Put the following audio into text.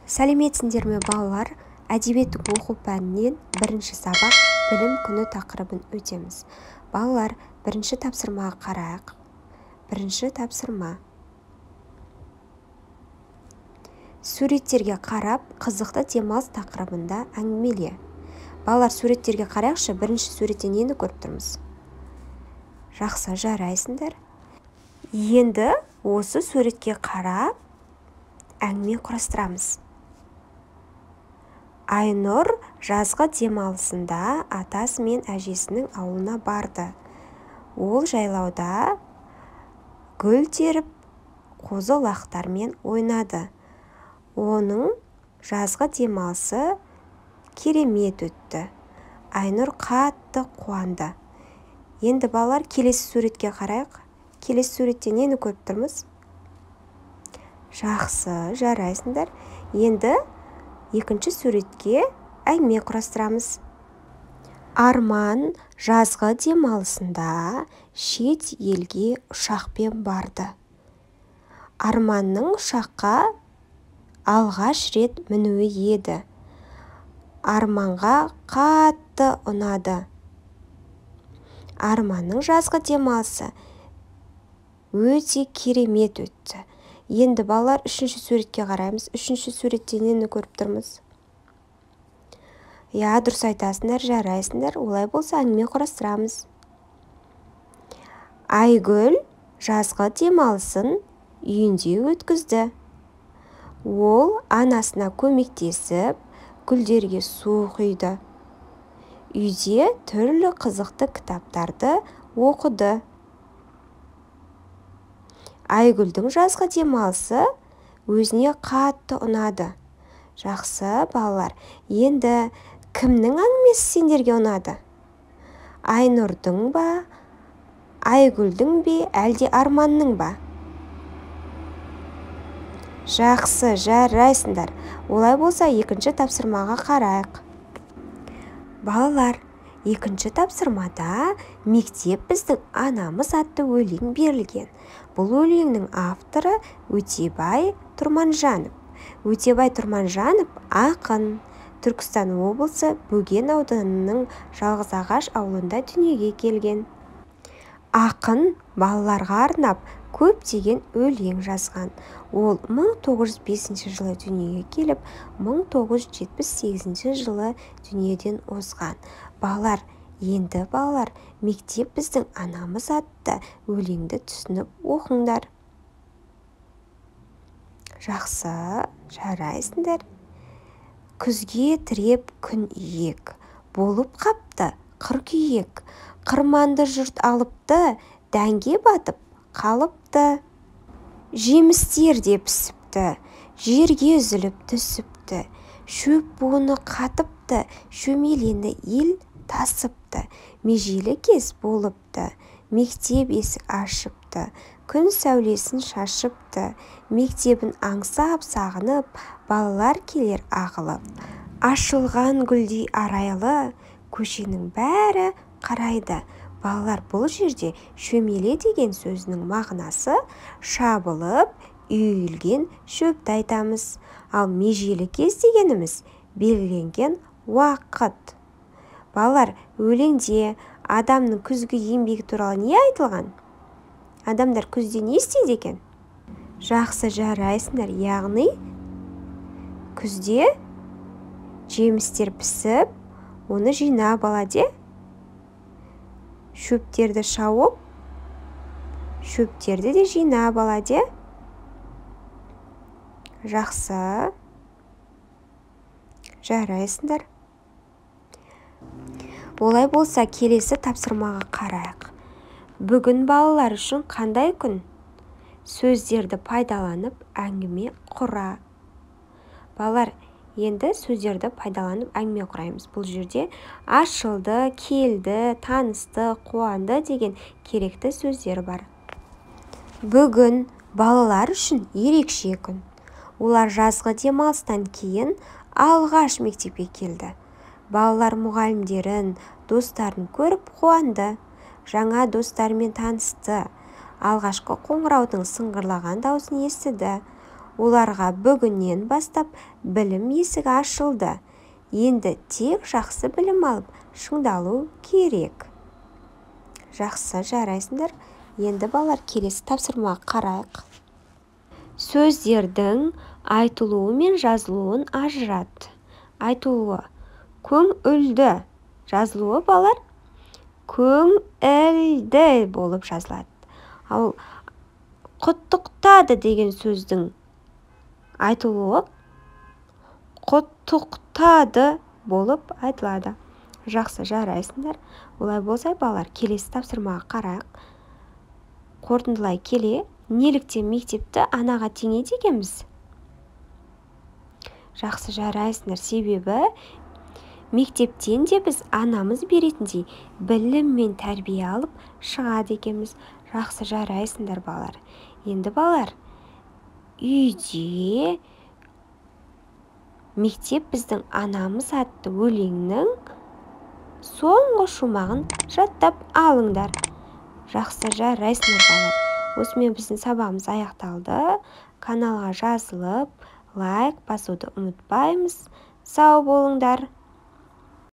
Сәлеметсіңдер ме балалар? Әдебиеттің оқу пәнінен бірінші сабақ білім күні тақырыбын өтеміз. Балалар, бірінші тапсырмаға қарайық. Бірінші тапсырма. Суреттерге қарап, қызықты демалыс тақырыбында әңгімеле. Балалар, суреттерге қарайықшы, бірінші суретте нені көріп тұрмыз? Жақсы, жарайсыңдар. Енді осы суретке қарап әңгіме құрастырамыз. Айнұр жазғы демалысында атасы мен әжесінің ауылына барды. Ол жайлауда гүл теріп, қозы-лақтармен ойнады. Оның жазғы демалысы керемет өтті. Айнұр қатты қуанды. Енді балалар, келесі суретке қарайық. Келесі суретте нені көріп тұрмыз? Жақсы, жарайсыңдар. Енді екінші суретке әңгіме құрастырамыз. Арман жазғы демалысында шет елге ұшақпен барды. Арманның ұшаққа алғаш рет мінуі еді. Арманға қатты ұнады. Арманның жазғы демалысы өте керемет өтті. Енді балалар, үшінші суретке қараймыз. Үшінші суретте нені көріп тұрмыз? Дұрыс айтасыңдар, жарайсыңдар. Олай болса әңгіме құрастырамыз. Айгүл жазғы демалысын үйінде өткізді. Ол анасына көмектесіп, гүлдерге су құйды. Үйде түрлі қызықты кітаптарды оқыды. Айгүлдің жазғы демалысы өзіне қатты ұнады. Жақсы, балалар. Енді кімнің әңгімесі сендерге ұнады? Айнұрдың ба, Айгүлдің бе, әлде Арманның ба? Жақсы, жарайсыңдар. Олай болса, екінші тапсырмаға қарайық. Балалар, екінші тапсырмада мектеп біздің анамыз атты өлең берілген. Бұл өлеңнің авторы Өтебай Тұрманжанов. Өтебай Тұрманжанов ақын. Түркістан облысы Бөген ауданының Жалғызағаш ауылында дүниеге келген. Ақын балаларға арнап көптеген өлең жазған. Ол 1905 жылы дүниеге келіп, 1978 жылы дүниеден озған. Балалар, енді балалар, мектеп біздің анамыз атты өлеңді түсініп оқыңдар. Жақсы, жарайсыңдар. Күзге тіреп күн иек, болып қапты қыркүйек. Қырманды жұрт алыпты, дәнге батып қалыпты. Жемістер де пісіпті, жерге үзіліп түсіпті. Шөп буыны қатыпты, шөмелені ел тасыпты. Межелі кез болыпты, мектеп есік ашыпты. Күн сәулесін шашыпты, мектебін аңсап сағынып, балалар келер ағылып. Ашылған гүлдей арайлы, көшенің бәрі қарайды. Балалар, бұл жерде шөмеле деген сөзінің мағынасы шабылып, үйілген шөпті айтамыз. Ал межелі кез дегеніміз белгіленген уақыт. Балалар, өлеңде адамның күзгі еңбегі туралы не айтылған? Адамдар күзде не істейді екен? Жақсы, жарайсыңдар. Яғни күзде жемістер пісіп, оны жинап алады. Шөптерді шауып, шөптерді де жинап алады. Жақсы, жарайсыңдар. Олай болса, келесі тапсырмаға қарайық. Бүгін балалар үшін қандай күн? Сөздерді пайдаланып әңгіме құра. Балалар, енді сөздерді пайдаланып әңгіме құраймыз. Бұл жерде ашылды, келді, танысты, қуанды деген керекті сөздер бар. Бүгін балалар үшін ерекше күн. Олар жазғы демалыстан кейін алғаш мектепке келді. Балалар мұғалімдерін, достарын көріп қуанды. Жаңа достарымен танысты. Алғашқы қоңыраудың сыңғырлаған даусын естіді. Оларға бүгіннен бастап білім есігі ашылды. Енді тек жақсы білім алып шыңдалу керек. Жақсы, жарайсыңдар. Енді балалар, келесі тапсырмаға қарайық. Сөздердің айтылуы мен жазылуын ажырат. Айтылуы көңілді, жазылуы балалар көңілді болып жазылады. Ал құттықтады деген сөздің айтылуы құттықтады болып айтылады. Жақсы, жарайсыңдар. Олай болса, балалар, келесі тапсырмаға қарайық. Қорытындылай келе, неліктен мектепті анаға теңейді екенбіз? Жақсы, жарайсыңдар. Себебі мектептен де біз анамыз беретіндей білім мен тәрбие алып шығады екенбіз. Жақсы, жарайсыңдар балалар. Енді балалар, үйде мектеп біздің анамыз атты өлеңнің соңғы шумағын жаттап алыңдар. Жақсы, жарайсыңдар балалар. Осымен біздің сабағымыз аяқталды. Каналға жазылып, лайк басуды ұмытпаймыз. Сау болыңдар.